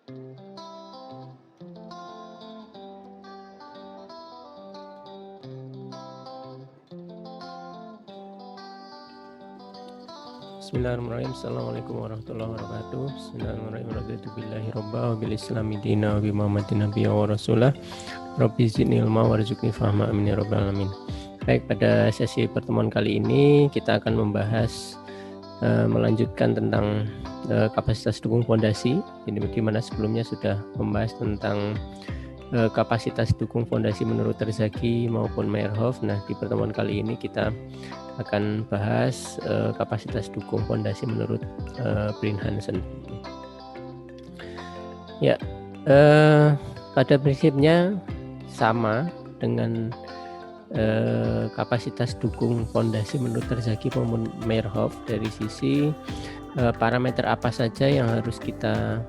Bismillahirrahmanirrahim. Assalamualaikum warahmatullahi wabarakatuh. Bismillahirrahmanirrahim. Wabil islami dina wa bi Muhammadin nabiyya wa rasulah. Rabbi zidni ilma warzuqni fahma, amin ya rabbal alamin. Baik, pada sesi pertemuan kali ini kita akan membahas melanjutkan tentang kapasitas dukung fondasi, di mana sebelumnya sudah membahas tentang kapasitas dukung fondasi menurut Terzaghi maupun Meyerhof. Nah, di pertemuan kali ini kita akan bahas kapasitas dukung fondasi menurut Brin Hansen. Ya, pada prinsipnya sama dengan kapasitas dukung fondasi menurut Terzaghi maupun Meyerhof. Dari sisi parameter apa saja yang harus kita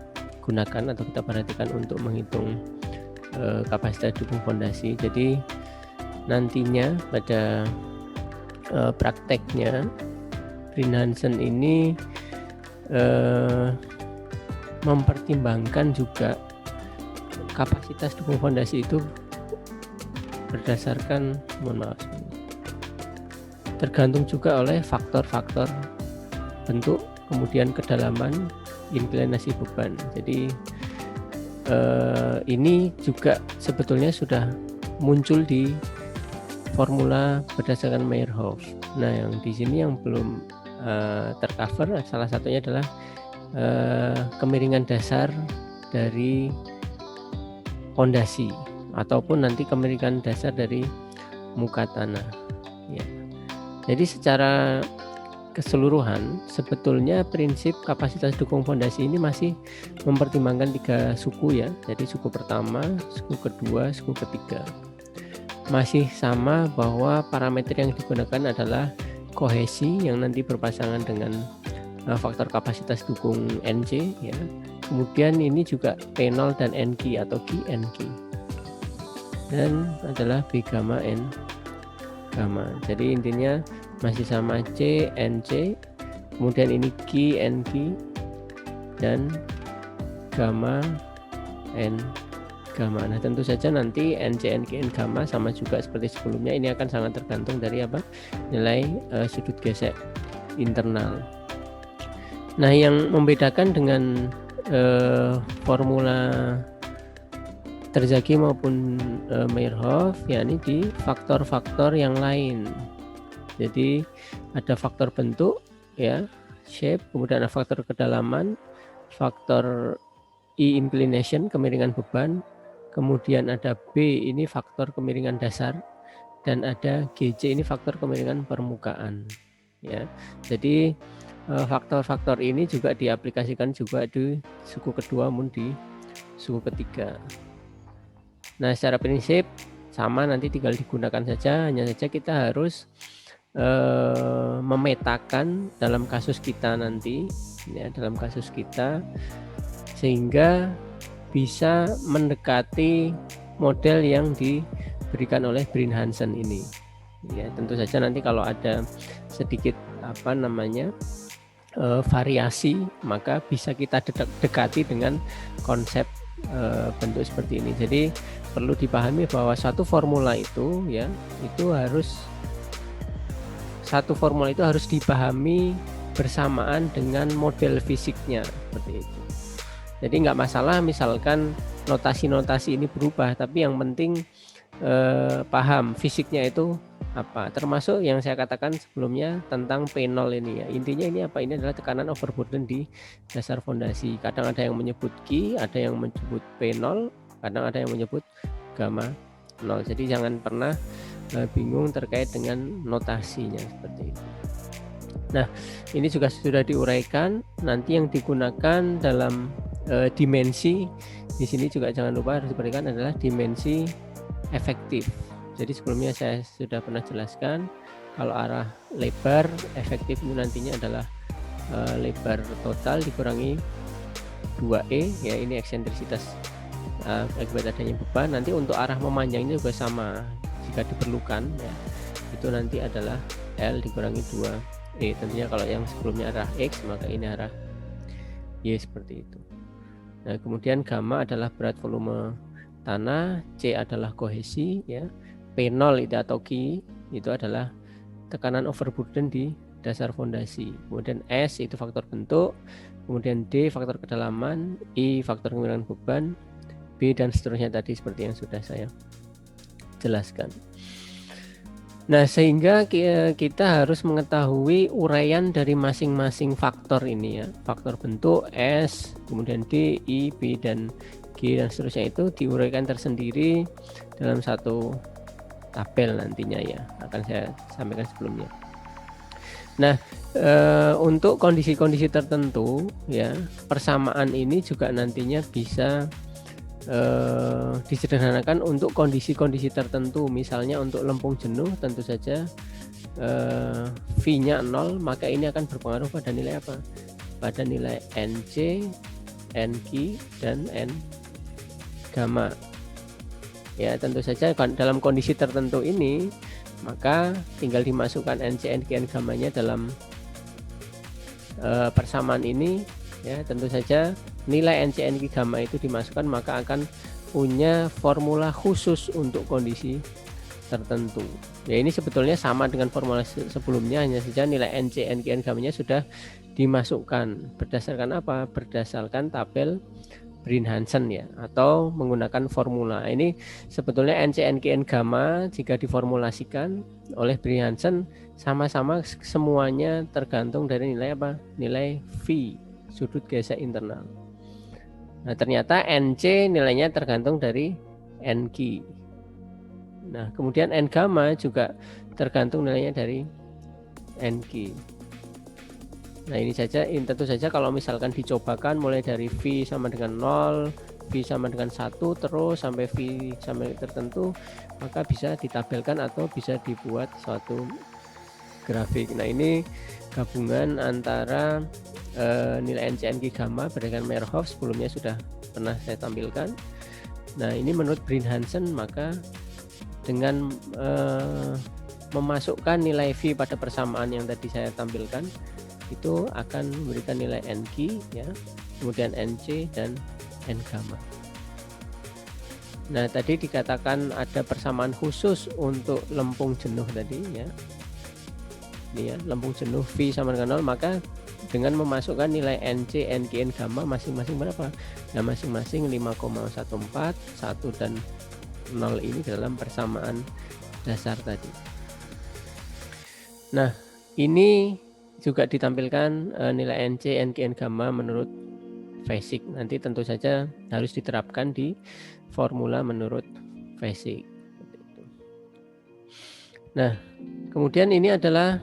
gunakan atau kita perhatikan untuk menghitung kapasitas dukung fondasi. Jadi nantinya pada prakteknya Brin Hansen ini mempertimbangkan juga kapasitas dukung fondasi itu berdasarkan, tergantung juga oleh faktor-faktor bentuk, kemudian kedalaman, inklinasi beban. Jadi ini juga sebetulnya sudah muncul di formula berdasarkan Meyerhof. Nah, yang di sini yang belum tercover salah satunya adalah kemiringan dasar dari fondasi ataupun nanti kemiringan dasar dari muka tanah. Ya. Jadi secara keseluruhan sebetulnya prinsip kapasitas dukung fondasi ini masih mempertimbangkan 3 suku ya. Jadi suku pertama, suku kedua, suku ketiga. Masih sama bahwa parameter yang digunakan adalah kohesi yang nanti berpasangan dengan faktor kapasitas dukung NC ya. Kemudian ini juga P0 dan NQ atau Q NQ. Dan adalah B gamma N gamma. Jadi intinya masih sama C NC, kemudian ini Q NQ dan gamma N gamma. Nah, tentu saja nanti NC NQ N gamma sama juga seperti sebelumnya, ini akan sangat tergantung dari nilai sudut gesek internal. Nah, yang membedakan dengan formula Terzaghi maupun Meyerhof yakni di faktor-faktor yang lain. Jadi ada faktor bentuk ya, shape, kemudian ada faktor kedalaman, faktor E inclination, kemiringan beban, kemudian ada B ini faktor kemiringan dasar, dan ada GC ini faktor kemiringan permukaan ya. Jadi faktor-faktor ini juga diaplikasikan juga di suku kedua maupun di suku ketiga. Nah, secara prinsip sama, nanti tinggal digunakan saja, hanya saja kita harus memetakan dalam kasus kita nanti ya, dalam kasus kita sehingga bisa mendekati model yang diberikan oleh Brin Hansen ini ya. Tentu saja nanti kalau ada sedikit variasi, maka bisa kita dekati dengan konsep bentuk seperti ini. Jadi perlu dipahami bahwa satu formula itu harus dipahami bersamaan dengan model fisiknya seperti itu. Jadi nggak masalah misalkan notasi-notasi ini berubah, tapi yang penting paham fisiknya itu apa. Termasuk yang saya katakan sebelumnya tentang P0 ini ya. Intinya ini apa? Ini adalah tekanan overburden di dasar fondasi. Kadang ada yang menyebut Q, ada yang menyebut P0, kadang ada yang menyebut gamma 0. Jadi jangan pernah bingung terkait dengan notasinya seperti itu. Nah, ini juga sudah diuraikan. Nanti yang digunakan dalam dimensi di sini juga jangan lupa harus diperhatikan adalah dimensi efektif. Jadi sebelumnya saya sudah pernah jelaskan kalau arah lebar efektif itu nantinya adalah lebar total dikurangi 2E ya, ini eksentrisitas akibat adanya beban. Nanti untuk arah memanjangnya juga sama jika diperlukan ya, itu nanti adalah L dikurangi 2E. Tentunya kalau yang sebelumnya arah X maka ini arah Y seperti itu. Nah, kemudian gamma adalah berat volume tanah, C adalah kohesi, ya. P0 itu atau Q itu adalah tekanan overburden di dasar fondasi. Kemudian S itu faktor bentuk, kemudian D faktor kedalaman, I faktor kemiringan beban, B dan seterusnya tadi seperti yang sudah saya jelaskan. Nah, sehingga kita harus mengetahui uraian dari masing-masing faktor ini, ya. Faktor bentuk S, kemudian D, I, B, dan G dan seterusnya itu diuraikan tersendiri dalam satu tabel nantinya, ya. Akan saya sampaikan sebelumnya. Nah, untuk kondisi-kondisi tertentu, ya, persamaan ini juga nantinya bisa disederhanakan untuk kondisi-kondisi tertentu. Misalnya untuk lempung jenuh tentu saja V-nya 0, maka ini akan berpengaruh pada nilai apa? Pada nilai NC, NQ, dan N gamma. Ya, tentu saja dalam kondisi tertentu ini maka tinggal dimasukkan NC, NQ, N gammanya dalam persamaan ini, ya. Tentu saja nilai NC, NQ, gamma itu dimasukkan, maka akan punya formula khusus untuk kondisi tertentu. Ya, ini sebetulnya sama dengan formula sebelumnya, hanya saja nilai NC, NQ, N gammanya sudah dimasukkan berdasarkan apa? Berdasarkan tabel Brin-Hansen, ya, atau menggunakan formula. Ini sebetulnya NC, NQ, N gamma jika diformulasikan oleh Brin-Hansen sama-sama semuanya tergantung dari nilai apa? Nilai V, sudut gesek internal. Nah, ternyata NC nilainya tergantung dari NQ. Nah, kemudian N gamma juga tergantung nilainya dari NQ. Nah, ini saja, tentu saja kalau misalkan dicobakan mulai dari V sama dengan 0, V sama dengan 1, terus sampai V sampai tertentu, maka bisa ditabelkan atau bisa dibuat suatu grafik. Nah, ini gabungan antara nilai NC, NQ, gamma berdasarkan Meyerhof, sebelumnya sudah pernah saya tampilkan. Nah, ini menurut Brin-Hansen, maka dengan memasukkan nilai V pada persamaan yang tadi saya tampilkan, itu akan memberikan nilai NQ, ya, kemudian NC dan N gamma. Nah, tadi dikatakan ada persamaan khusus untuk lempung jenuh tadi, ya. Ini, ya, lempung jenuh V sama dengan 0, maka dengan memasukkan nilai NC, NQ, N gamma masing-masing berapa? Nah, masing-masing 5,14, 1 dan 0 ini dalam persamaan dasar tadi. Nah, ini juga ditampilkan nilai NC, NQ, N gamma menurut Fasig. Nanti tentu saja harus diterapkan di formula menurut Fasig. Nah, kemudian ini adalah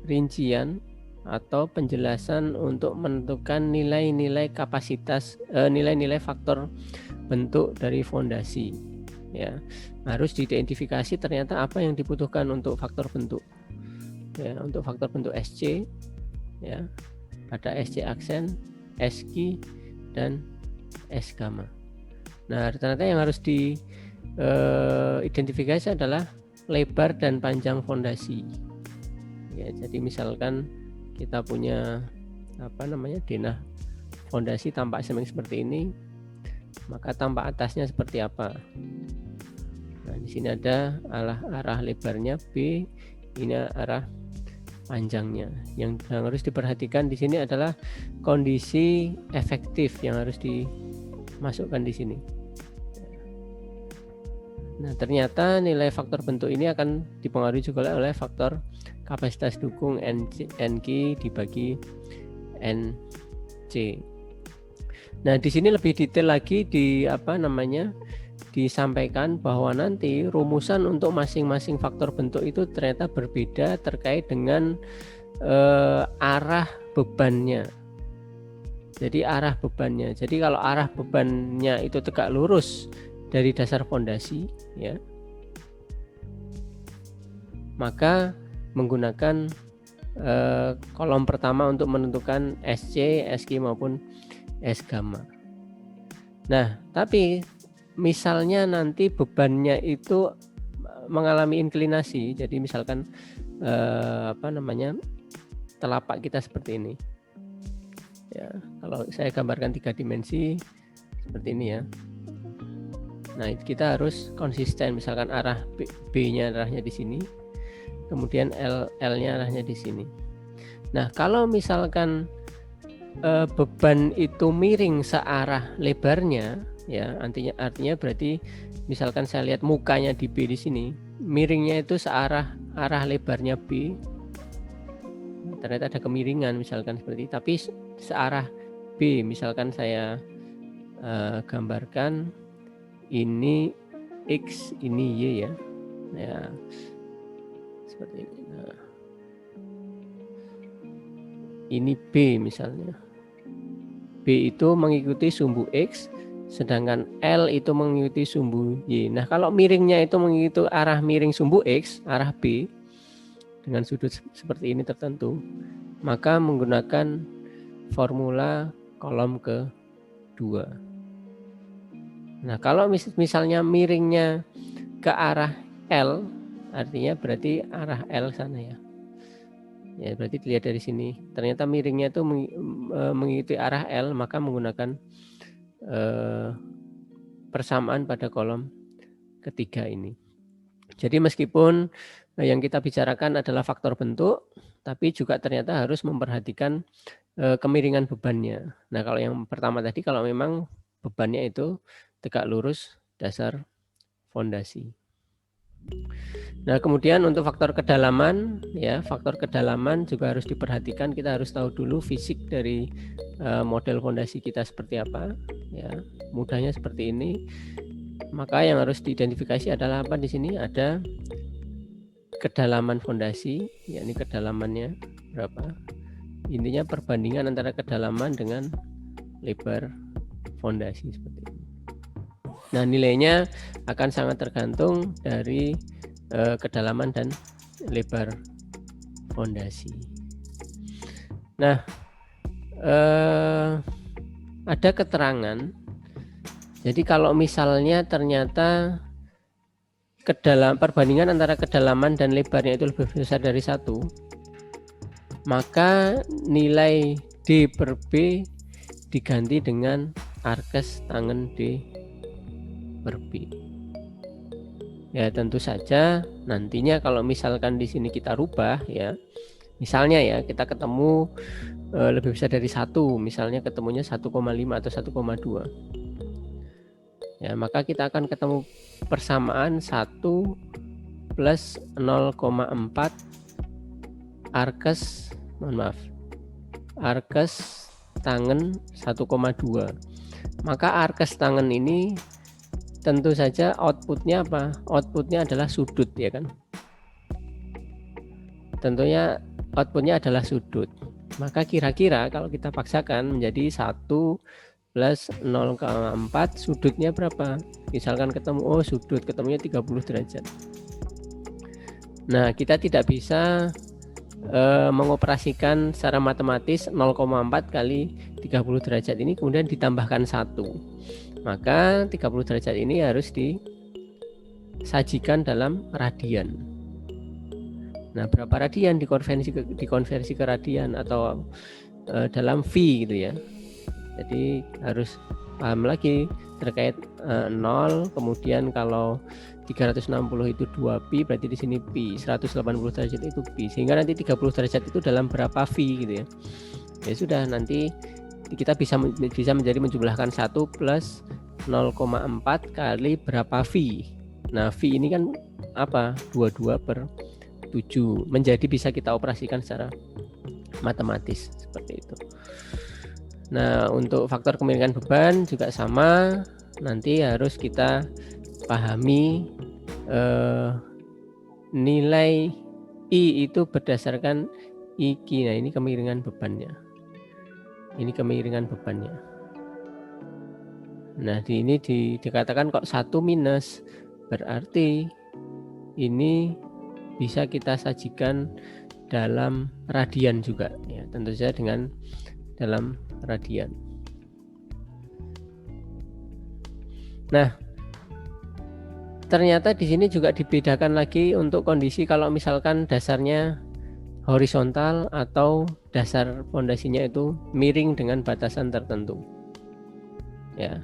rincian atau penjelasan untuk menentukan nilai-nilai kapasitas, nilai-nilai faktor bentuk dari fondasi, ya. Harus diidentifikasi ternyata apa yang dibutuhkan untuk faktor bentuk. Ya, untuk faktor bentuk SC, ya, pada SC aksen, SQ, dan S gamma. Nah, ternyata yang harus diidentifikasi adalah lebar dan panjang fondasi. Ya, jadi misalkan kita punya denah fondasi tampak seperti ini, maka tampak atasnya seperti apa? Nah, di sini ada arah lebarnya B, ini arah panjangnya. Yang harus diperhatikan di sini adalah kondisi efektif yang harus dimasukkan di sini. Nah, ternyata nilai faktor bentuk ini akan dipengaruhi juga oleh faktor kapasitas dukung NQ dibagi NC. Nah, di sini lebih detail lagi disampaikan bahwa nanti rumusan untuk masing-masing faktor bentuk itu ternyata berbeda terkait dengan arah bebannya. Jadi arah bebannya. Jadi kalau arah bebannya itu tegak lurus dari dasar fondasi, ya, maka menggunakan kolom pertama untuk menentukan SC, SQ maupun S gamma. Nah, tapi misalnya nanti bebannya itu mengalami inklinasi, jadi misalkan telapak kita seperti ini, Ya, kalau saya gambarkan 3 dimensi seperti ini ya. Nah, kita harus konsisten, misalkan arah B-nya arahnya di sini, kemudian L-nya arahnya di sini. Nah, kalau misalkan beban itu miring searah lebarnya, ya artinya berarti misalkan saya lihat mukanya di B di sini, miringnya itu arah lebarnya B. Ternyata ada kemiringan misalkan seperti itu, tapi searah B, misalkan saya gambarkan ini X, ini Y ya. Ya. Seperti ini. Nah, ini B misalnya. B itu mengikuti sumbu X, sedangkan L itu mengikuti sumbu Y. Nah, kalau miringnya itu mengikuti arah miring sumbu X, arah B, dengan sudut seperti ini tertentu, maka menggunakan formula kolom kedua. Nah, kalau misalnya miringnya ke arah L, artinya berarti arah L sana ya. Ya, berarti dilihat dari sini. Ternyata miringnya itu mengikuti arah L, maka menggunakan persamaan pada kolom ketiga ini. Jadi meskipun yang kita bicarakan adalah faktor bentuk, tapi juga ternyata harus memperhatikan kemiringan bebannya. Nah, kalau yang pertama tadi, kalau memang bebannya itu tegak lurus dasar fondasi. Nah, kemudian untuk faktor kedalaman, ya, faktor kedalaman juga harus diperhatikan. Kita harus tahu dulu fisik dari model fondasi kita seperti apa, ya. Mudahnya seperti ini. Maka yang harus diidentifikasi adalah apa di sini? Ada kedalaman fondasi, yakni kedalamannya berapa. Intinya perbandingan antara kedalaman dengan lebar fondasi seperti ini. Nah, nilainya akan sangat tergantung dari kedalaman dan lebar fondasi. Nah, ada keterangan. Jadi kalau misalnya ternyata perbandingan antara kedalaman dan lebarnya itu lebih besar dari 1, maka nilai D per B diganti dengan arkes tangen D per B. Ya, tentu saja nantinya kalau misalkan di sini kita rubah ya, misalnya ya kita ketemu lebih besar dari 1, misalnya ketemunya 1,5 atau 1,2. Ya, maka kita akan ketemu persamaan 1 plus 0,4 arkes, arkes tangen 1,2. Maka arkes tangen ini tentu saja outputnya apa? Outputnya adalah sudut, ya kan? Tentunya outputnya adalah sudut. Maka kira-kira kalau kita paksakan menjadi 1 plus 0,4, sudutnya berapa? Misalkan ketemu, sudut ketemunya 30 derajat. Nah, kita tidak bisa mengoperasikan secara matematis 0,4 kali 30 derajat ini kemudian ditambahkan 1. Maka 30 derajat ini harus disajikan dalam radian. Nah, berapa radian dikonversi ke radian atau dalam V gitu ya. Jadi harus paham lagi terkait 0, kemudian kalau 360 itu 2pi, berarti di sini pi, 180 derajat itu pi, sehingga nanti 30 derajat itu dalam berapa V gitu ya. Ya sudah, nanti kita bisa menjadi menjumlahkan 1 plus 0,4 kali berapa V. Nah, V ini kan apa? 22 per 7, menjadi bisa kita operasikan secara matematis seperti itu. Nah, untuk faktor kemiringan beban juga sama, nanti harus kita pahami nilai I itu berdasarkan IQ. Nah, ini kemiringan bebannya. Ini kemiringan bebannya. Nah, ini dikatakan kok 1 minus, berarti ini bisa kita sajikan dalam radian juga ya, tentu saja dengan dalam radian. Nah, ternyata di sini juga dibedakan lagi untuk kondisi kalau misalkan dasarnya horizontal atau dasar fondasinya itu miring dengan batasan tertentu. Ya.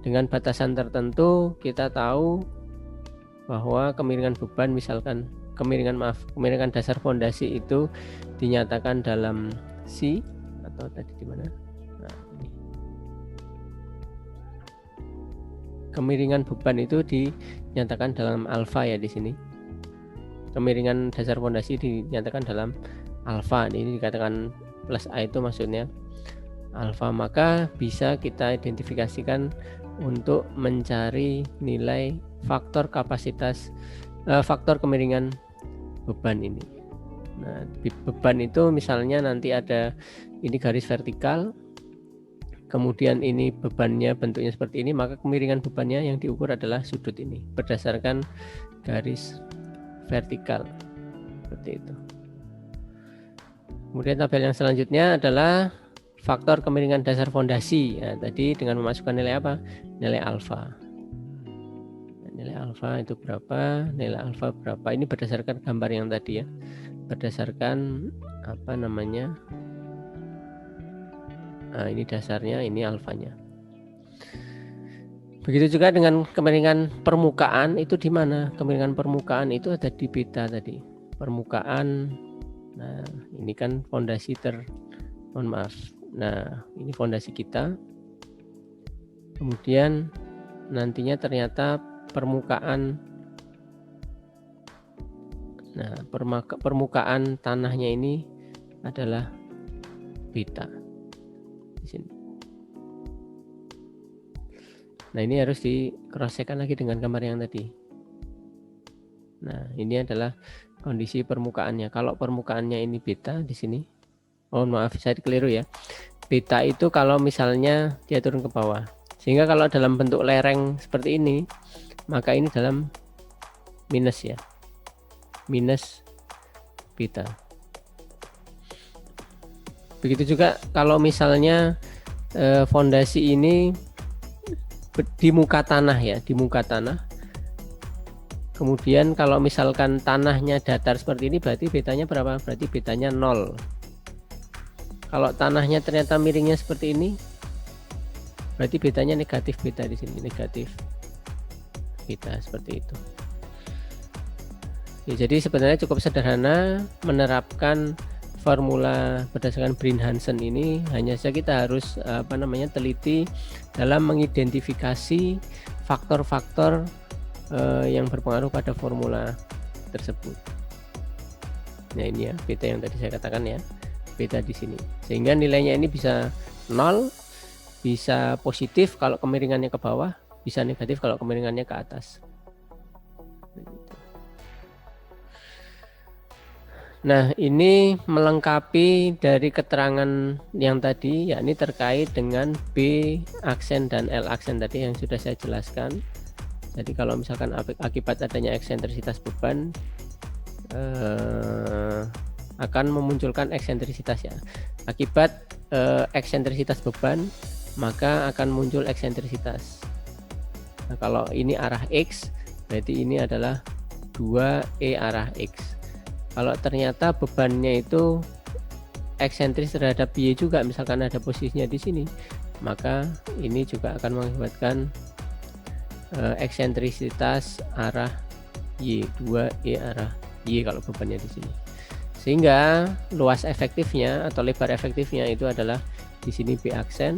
Dengan batasan tertentu kita tahu bahwa kemiringan beban, misalkan kemiringan dasar fondasi itu dinyatakan dalam C, atau tadi di mana? Nah, ini. Kemiringan beban itu dinyatakan dalam alfa ya di sini. Kemiringan dasar fondasi dinyatakan dalam alfa. Ini dikatakan plus A itu maksudnya alfa, maka bisa kita identifikasikan untuk mencari nilai faktor kapasitas faktor kemiringan beban ini. Nah, beban itu misalnya nanti ada ini garis vertikal, kemudian ini bebannya bentuknya seperti ini, maka kemiringan bebannya yang diukur adalah sudut ini berdasarkan garis vertikal seperti itu. Kemudian tabel yang selanjutnya adalah faktor kemiringan dasar fondasi. Nah, tadi dengan memasukkan nilai apa? Nilai alfa. Nah, nilai alfa itu berapa? Nilai alfa berapa? Ini berdasarkan gambar yang tadi ya. Berdasarkan apa namanya? Nah, ini dasarnya, ini alfanya. Begitu juga dengan kemiringan permukaan itu di mana? Kemiringan permukaan itu ada di beta tadi. Permukaan. Nah, ini kan fondasi mohon maaf. Nah, ini fondasi kita. Kemudian nantinya ternyata permukaan. Nah, permukaan tanahnya ini adalah beta. Di sini. Nah, ini harus di cross-check lagi dengan gambar yang tadi. Nah, ini adalah kondisi permukaannya. Kalau permukaannya ini beta di sini. Oh maaf, saya keliru ya. Beta itu kalau misalnya dia turun ke bawah. Sehingga kalau dalam bentuk lereng seperti ini, maka ini dalam minus ya. Minus beta. Begitu juga kalau misalnya fondasi ini di muka tanah ya, di muka tanah. Kemudian kalau misalkan tanahnya datar seperti ini, berarti betanya berapa? Berarti betanya 0. Kalau tanahnya ternyata miringnya seperti ini, berarti betanya negatif beta di sini, negatif beta seperti itu. Ya, jadi sebenarnya cukup sederhana menerapkan formula berdasarkan Brin-Hansen ini, hanya saja kita harus teliti dalam mengidentifikasi faktor-faktor yang berpengaruh pada formula tersebut. Nah, ini ya beta yang tadi saya katakan ya. Beta di sini, sehingga nilainya ini bisa 0, bisa positif kalau kemiringannya ke bawah, bisa negatif kalau kemiringannya ke atas. Nah, ini melengkapi dari keterangan yang tadi, yakni terkait dengan B aksen dan L aksen tadi yang sudah saya jelaskan. Jadi kalau misalkan akibat adanya eksentrisitas beban akan memunculkan eksentrisitas ya. Akibat eksentrisitas beban, maka akan muncul eksentrisitas. Nah, kalau ini arah X, berarti ini adalah 2E arah X. Kalau ternyata bebannya itu eksentris terhadap Y juga, misalkan ada posisinya di sini, maka ini juga akan mengakibatkan eksentrisitas arah Y, 2E arah Y kalau bebannya di sini. Sehingga luas efektifnya atau lebar efektifnya itu adalah di sini B aksen,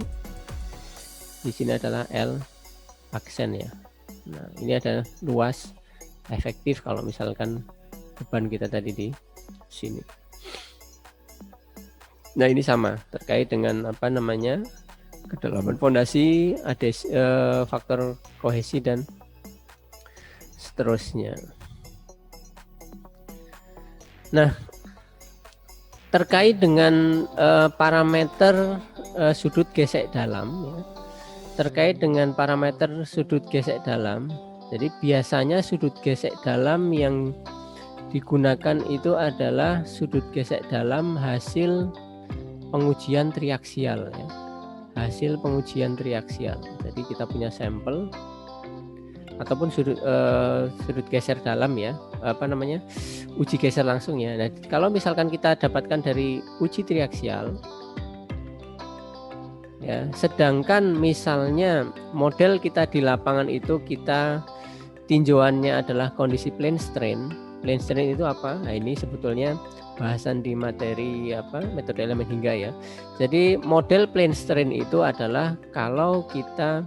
di sini adalah L aksen ya. Nah, ini adalah luas efektif kalau misalkan beban kita tadi di sini. Nah, ini sama terkait dengan kedalaman fondasi, faktor kohesi dan seterusnya. Nah, terkait dengan parameter sudut gesek dalam ya. Terkait dengan parameter sudut gesek dalam, jadi biasanya sudut gesek dalam yang digunakan itu adalah sudut gesek dalam hasil pengujian triaksial ya. Hasil pengujian triaksial. Jadi kita punya sampel. ataupun sudut geser dalam ya, uji geser langsung ya. Nah, kalau misalkan kita dapatkan dari uji triaksial ya, sedangkan misalnya model kita di lapangan itu kita tinjauannya adalah kondisi plane strain. Plane strain itu apa? Nah, ini sebetulnya bahasan di materi metode elemen hingga ya. Jadi model plane strain itu adalah kalau kita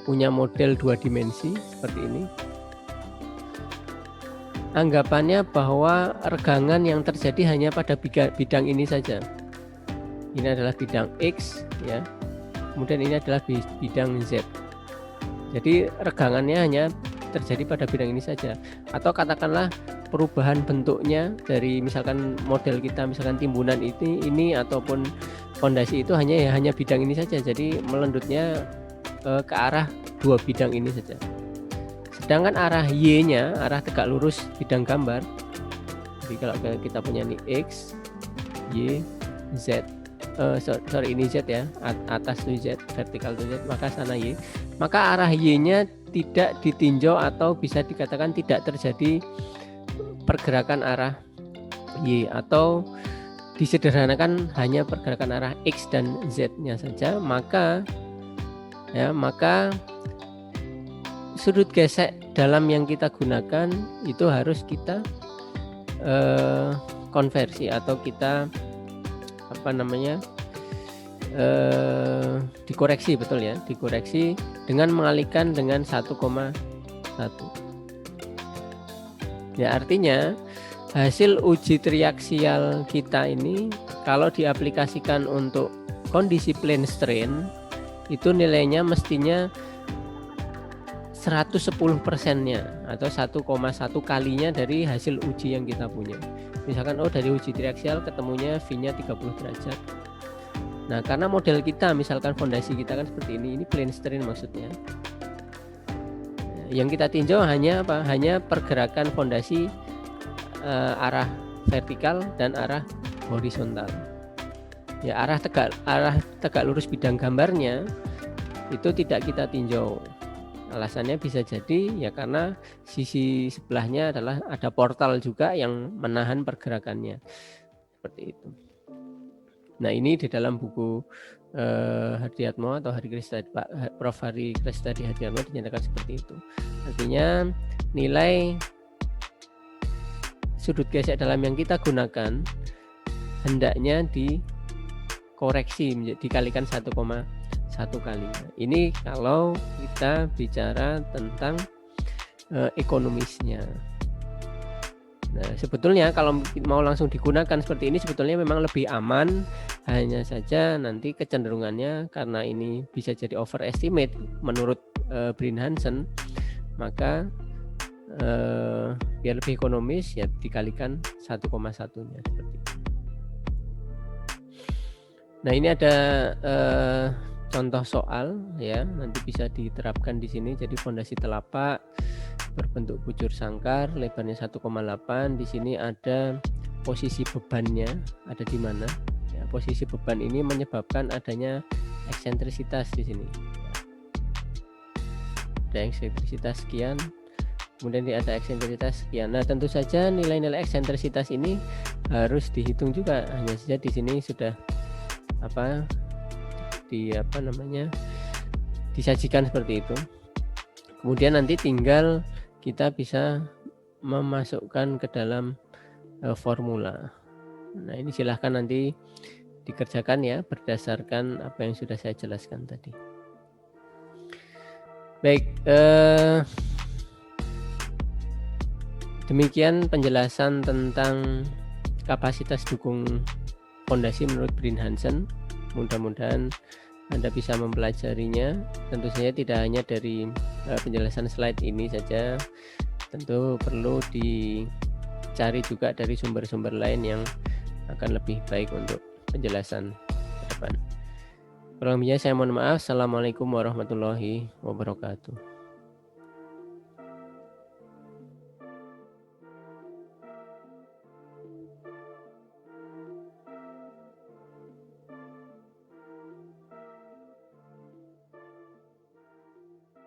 punya model 2 dimensi seperti ini, anggapannya bahwa regangan yang terjadi hanya pada bidang ini saja. Ini adalah bidang X ya, kemudian ini adalah bidang Z. Jadi regangannya hanya terjadi pada bidang ini saja. Atau katakanlah perubahan bentuknya dari misalkan model kita, misalkan timbunan ini ataupun fondasi itu hanya bidang ini saja. Jadi melendutnya ke arah 2 bidang ini saja. Sedangkan arah Y-nya, arah tegak lurus bidang gambar. Jadi kalau kita punya ini X, Y, Z. Ini Z ya, atas itu Z, vertikal itu Z, maka sana Y. Maka arah Y-nya tidak ditinjau atau bisa dikatakan tidak terjadi pergerakan arah Y, atau disederhanakan hanya pergerakan arah X dan Z-nya saja. Maka sudut gesek dalam yang kita gunakan itu harus kita konversi atau kita dikoreksi, betul ya, dikoreksi dengan mengalihkan dengan 1,1 ya. Artinya hasil uji triaksial kita ini kalau diaplikasikan untuk kondisi plane strain itu nilainya mestinya 110%-nya atau 1,1 kalinya dari hasil uji yang kita punya. Misalkan dari uji triaksial ketemunya V-nya 30 derajat. Nah, karena model kita misalkan fondasi kita kan seperti ini plane strain maksudnya. Yang kita tinjau hanya hanya pergerakan fondasi arah vertikal dan arah horizontal. Ya, arah tegak lurus bidang gambarnya itu tidak kita tinjau. Alasannya bisa jadi ya karena sisi sebelahnya adalah ada portal juga yang menahan pergerakannya. Seperti itu. Nah, ini di dalam buku Hardiatmo atau Prof. Hari Kristadi Hardiatmo dinyatakan seperti itu. Artinya nilai sudut gesek dalam yang kita gunakan hendaknya dikoreksi dikalikan 1,1 kali. Ini kalau kita bicara tentang ekonomisnya. Nah, sebetulnya kalau mau langsung digunakan seperti ini sebetulnya memang lebih aman, hanya saja nanti kecenderungannya karena ini bisa jadi overestimate menurut Brinhansen, maka biar lebih ekonomis ya dikalikan 1,1-nya seperti itu. Nah, ini ada contoh soal ya, nanti bisa diterapkan di sini. Jadi fondasi telapak berbentuk bujur sangkar, lebarnya 1,8. Di sini ada posisi bebannya ada di mana. Ya, posisi beban ini menyebabkan adanya eksentrisitas di sini. Ada eksentrisitas sekian, kemudian ada eksentrisitas sekian. Nah, tentu saja nilai-nilai eksentrisitas ini harus dihitung juga. Hanya saja di sini sudah disajikan seperti itu. Kemudian nanti tinggal kita bisa memasukkan ke dalam formula. Nah, ini silahkan nanti dikerjakan ya berdasarkan apa yang sudah saya jelaskan tadi. Baik, demikian penjelasan tentang kapasitas dukung fondasi menurut Brinhansen. Mudah-mudahan Anda bisa mempelajarinya. Tentu saja tidak hanya dari penjelasan slide ini saja, tentu perlu dicari juga dari sumber-sumber lain yang akan lebih baik untuk penjelasan ke depan. Kurang lebihnya saya mohon maaf. Assalamualaikum warahmatullahi wabarakatuh.